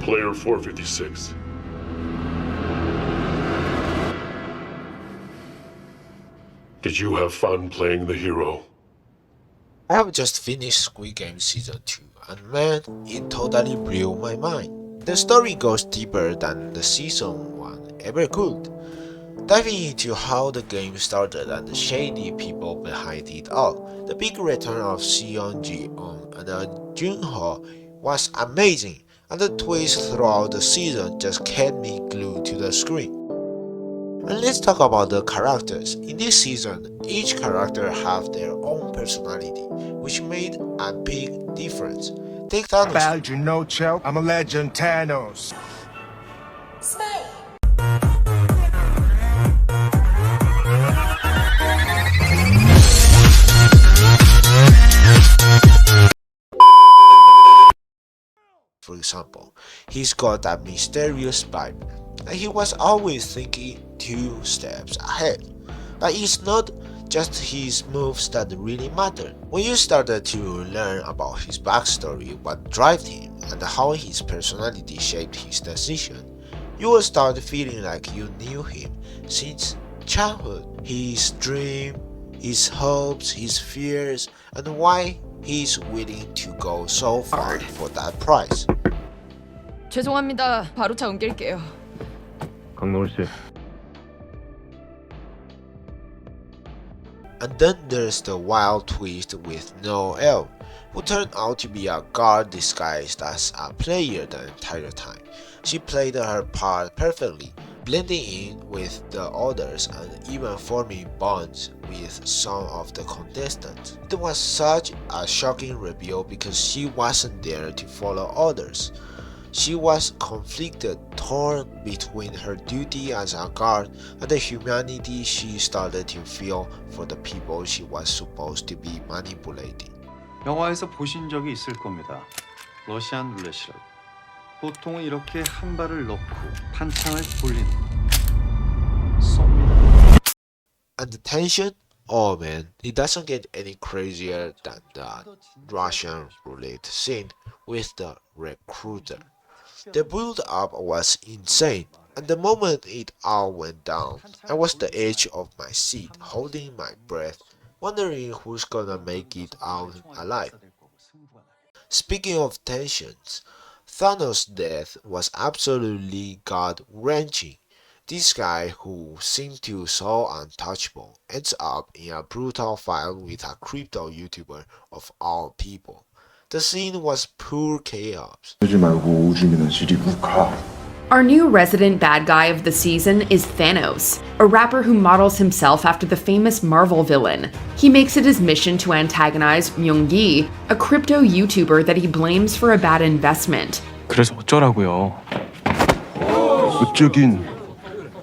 Player 456. Did you have fun playing the hero? I have just finished Squid Game Season 2, and man, it totally blew my mind. The story goes deeper than the Season 1 ever could, diving into how the game started and the shady people behind it all. The big return of Seon Ji-on and Junho was amazing, and the twists throughout the season just kept me glued to the screen. And let's talk about the characters. In this season, each character have their own personality, which made a big difference. Take Thanos. Bowed you no choke. I'm a legend, Thanos. For example, he's got that mysterious vibe, and he was always thinking 2 steps ahead. But it's not just his moves that really matter. When you started to learn about his backstory, what drove him, and how his personality shaped his decision, you will start feeling like you knew him since childhood. His dream, his hopes, his fears, and why he's willing to go so far for that price. 죄송합니다. 바로 차 옮길게요. 강노을 씨. And then there's the wild twist with Noelle, who turned out to be a guard disguised as a player the entire time. She played her part perfectly, blending in with the others and even forming bonds with some of the contestants. It was such a shocking reveal because she wasn't there to follow others. She was conflicted, torn between her duty as a guard and the humanity she started to feel for the people she was supposed to be manipulating. 영화에서 보신 적이 있을 겁니다. 러시안 룰렛이라고. 보통은 이렇게 한 발을 넣고 판창을 돌리는 쏩니다. And the tension? Oh man, it doesn't get any crazier than the Russian roulette scene with the recruiter. The build-up was insane, and the moment it all went down, I was at the edge of my seat, holding my breath, wondering who's gonna make it out alive. Speaking of tensions, Thanos' death was absolutely gut-wrenching. This guy, who seemed to so untouchable, ends up in a brutal fight with a crypto YouTuber of all people. The scene was pure chaos. Our new resident bad guy of the season is Thanos, a rapper who models himself after the famous Marvel villain. He makes it his mission to antagonize Myung-gi, a crypto YouTuber that he blames for a bad investment. 그래서 어쩌라고요? 어쩌긴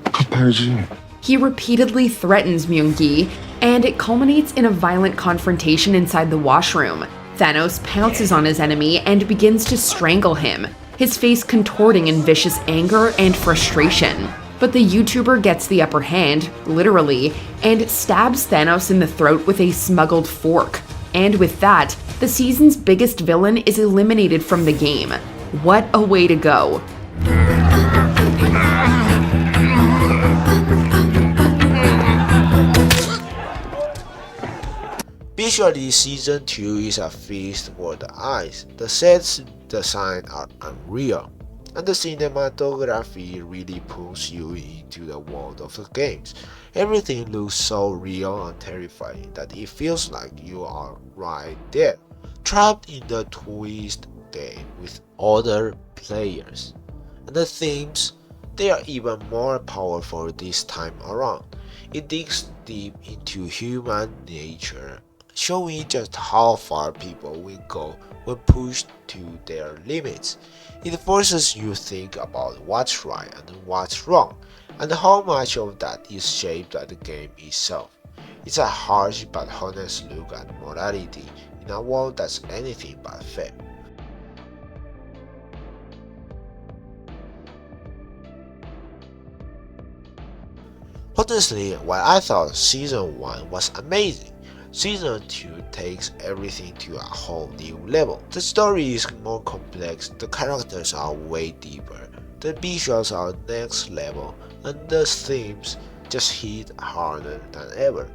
갚아야지. He repeatedly threatens Myung-gi, and it culminates in a violent confrontation inside the washroom. Thanos pounces on his enemy and begins to strangle him, his face contorting in vicious anger and frustration. But the YouTuber gets the upper hand, literally, and stabs Thanos in the throat with a smuggled fork. And with that, the season's biggest villain is eliminated from the game. What a way to go. Visually, Season 2 is a feast for the eyes. The sets design are unreal, and the cinematography really pulls you into the world of the games. Everything looks so real and terrifying that it feels like you are right there, trapped in the twist game with other players. And the themes, they are even more powerful this time around. It digs deep into human nature, showing just how far people will go when pushed to their limits. It forces you to think about what's right and what's wrong, and how much of that is shaped by the game itself. It's a harsh but honest look at morality in a world that's anything but fair. Honestly, while I thought Season 1 was amazing, Season 2 takes everything to a whole new level. The story is more complex, the characters are way deeper, the visuals are next level, and the themes just hit harder than ever.